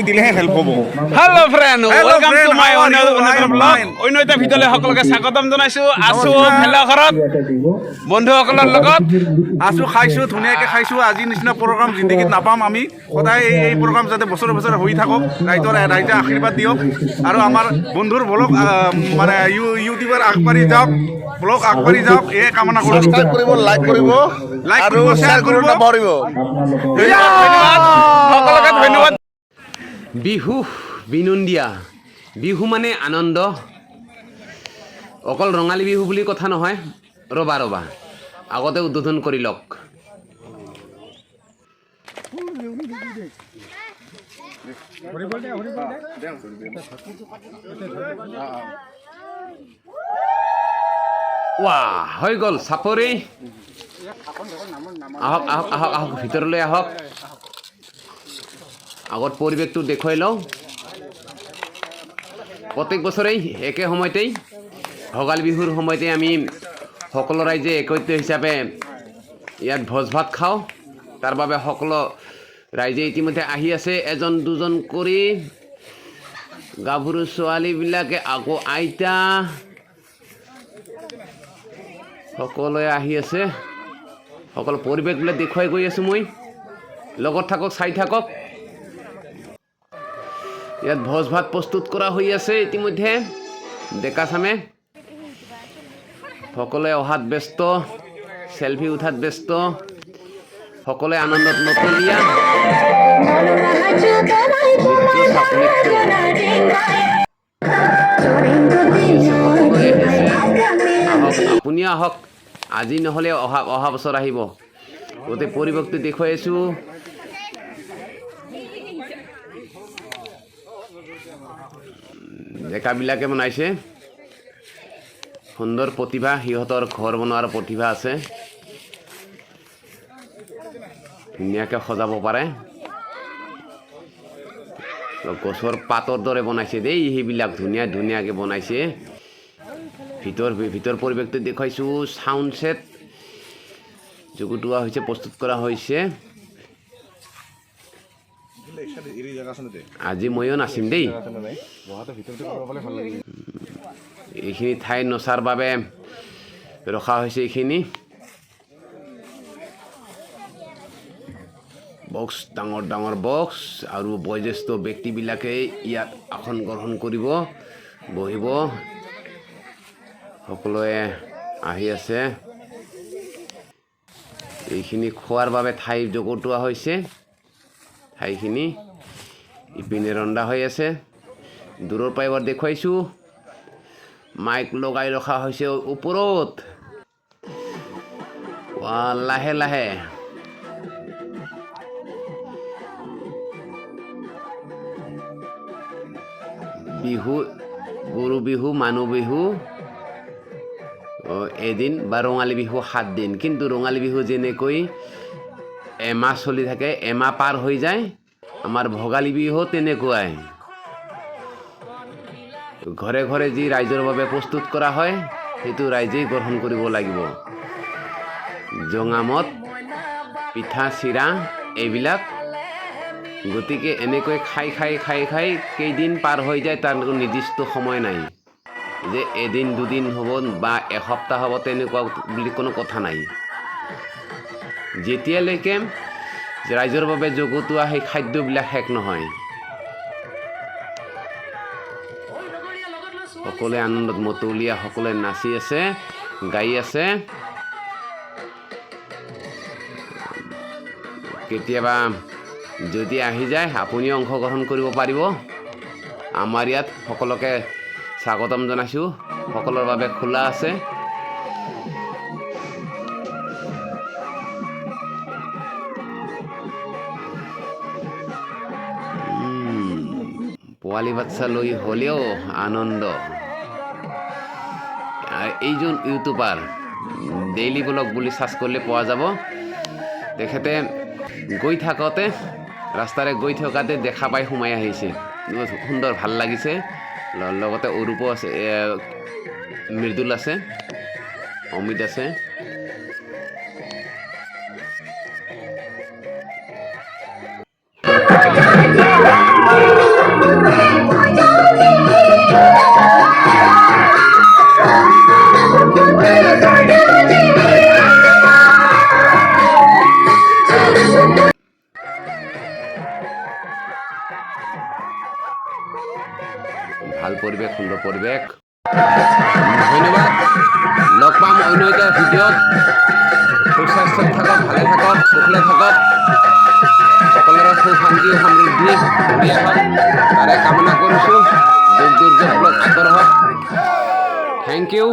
দিলেহে হেল্প হ'ব। Hello' friend, welcome to my অন্যান্য ব্লগ। অন্য এটা ভিডিঅ'লৈ সকলোকে স্বাগতম জনাইছোঁ। আছোঁ ভেলাঘৰত বন্ধুসকলৰ লগত। আছোঁ, খাইছোঁ, ধুনীয়াকৈ খাইছোঁ। আজি নিচিনা প্ৰগ্ৰাম জিন্দগীত নাপাম আমি। সদায় এই প্ৰগ্ৰাম যাতে বছৰে বছৰে হৈ থাকক, ৰাইজে আশীৰ্বাদ দিয়ক আৰু আমাৰ বন্ধুৰ ব্লগ মানে ইউটিউবাৰ আগবাঢ়ি যাওক, ব্লগ আগবাঢ়ি যাওক, এই কামনা কৰোঁ। সাবস্ক্ৰাইব কৰিব, লাইক কৰিব আৰু শ্বেয়াৰ কৰিব নাপাহৰিব। ধন্যবাদ, সকলোকে ধন্যবাদ। বিহু বিনন্দীয়া, বিহু মানে আনন্দ। অকল ৰঙালী বিহু বুলি কথা নহয়। ৰ'বা আগতে উদ্বোধন কৰি লওক। হৈ গ'ল চাপৰি। আহক ভিতৰলৈ আহক। আগত পৰিৱেশটো দেখুৱাই লওঁ। প্ৰত্যেক বছৰেই একে সময়তেই ভোগালী বিহুৰ সময়তে আমি সকলো ৰাইজে একত্ৰিত হিচাপে ইয়াত ভোজ ভাত খাওঁ। তাৰ বাবে সকলো ৰাইজে ইতিমধ্যে আহি আছে, এজন দুজন কৰি। গাভৰু ছোৱালীবিলাকে আকৌ আইতা সকলোৱে আহি আছে। সকলো পৰিৱেশবিলাক দেখুৱাই গৈ আছোঁ মই। লগত থাকক, চাই থাকক। ইয়াত ভোজ ভাত প্ৰস্তুত কৰা হৈ আছে ইতিমধ্যে। ডেকা চামে সকলোৱে অহাত ব্যস্ত, চেলফি উঠাত ব্যস্ত, সকলোৱে আনন্দত নতলীয়া। আপুনিও আহক, আজি নহ'লে অহা বছৰ আহিব। গোটেই পৰিৱেশটো দেখুৱাই আছোঁ। ডেকাবিলাকে বনাইছে, সুন্দৰ প্ৰতিভা, সিহঁতৰ ঘৰ বনোৱাৰ প্ৰতিভা আছে। ধুনীয়াকৈ সজাব পাৰে। গছৰ পাতৰ দৰে বনাইছে দেই, সেইবিলাক ধুনীয়াকৈ বনাইছে। ভিতৰ পৰিৱেশটো দেখুৱাইছোঁ। চাউণ্ড ছেট যুগুতোৱা হৈছে, প্ৰস্তুত কৰা হৈছে। আজি ময়ো নাচিম দেই। এইখিনি ঠাই নচাৰ বাবে ৰখা হৈছে। এইখিনি বক্স, ডাঙৰ বক্স, আৰু বয়োজ্যেষ্ঠ ব্যক্তিবিলাকে ইয়াত আসন গ্ৰহণ কৰিব, বহিব। সকলোৱে আহি আছে। এইখিনি খোৱাৰ বাবে ঠাই যুগুতোৱা হৈছে। ঠাইখিনি ইপিনে ৰন্ধা হৈ আছে। দূৰৰ পৰা এবাৰ দেখুৱাইছোঁ। মাইক লগাই ৰখা হৈছে ওপৰত। লাহে লাহে বিহু, গৰু বিহু, মানুহ বিহু এদিন বা ৰঙালী বিহু 7 দিন। কিন্তু ৰঙালী বিহু যেনেকৈ এমাহ চলি থাকে, এমাহ পাৰ হৈ যায়, আমাৰ ভোগালী বিহু তেনেকুৱাই। ঘৰে ঘৰে যি ৰাইজৰ বাবে প্ৰস্তুত কৰা হয়, সেইটো ৰাইজেই গ্ৰহণ কৰিব লাগিব। জঙামত, পিঠা, চিৰা এইবিলাক। গতিকে এনেকৈ খাই কেইদিন পাৰ হৈ যায়, তাৰ নিৰ্দিষ্ট সময় নাই যে এদিন দুদিন হ'ব বা এসপ্তাহ হ'ব, তেনেকুৱা বুলি কোনো কথা নাই। যেতিয়ালৈকে ৰাইজৰ বাবে যুগুতোৱা সেই খাদ্যবিলাক শেষ নহয়। সকলোৱে আনন্দত মতলীয়া, সকলোৱে নাচি আছে, গাই আছে। কেতিয়াবা যদি আহি যায়, আপুনিও অংশগ্ৰহণ কৰিব পাৰিব। আমাৰ ইয়াত সকলোকে স্বাগতম জনাইছোঁ, সকলোৰ বাবে খোলা আছে। পোৱালি বাচ্চা লৈ হ'লেও আনন্দ। এইজন ইউটিউবাৰ, ডেইলি ব্লগ বুলি চাৰ্চ কৰিলে পোৱা যাব। তেখেতে ৰাস্তাৰে গৈ থাকোঁতে দেখা পাই সোমাই আহিছে। সুন্দৰ ভাল লাগিছে লগতে অৰূপ আছে মৃদুল আছে অমিত আছে ভাল পৰিৱেশ সুন্দৰ পৰিৱেশ ধন্যবাদ লগ পাম অন্য এটা ভিডিঅ'ত সুস্বাস্থ্যত থাকক ভালে থাকক কুশলে থাকক সকলোৰে সুখ শান্তি সমৃদ্ধি ঘূৰি আহক তাৰে কামনা কৰিছোঁ দুখ দুৰ্যোগ আঁতৰ হওক থেংক ইউ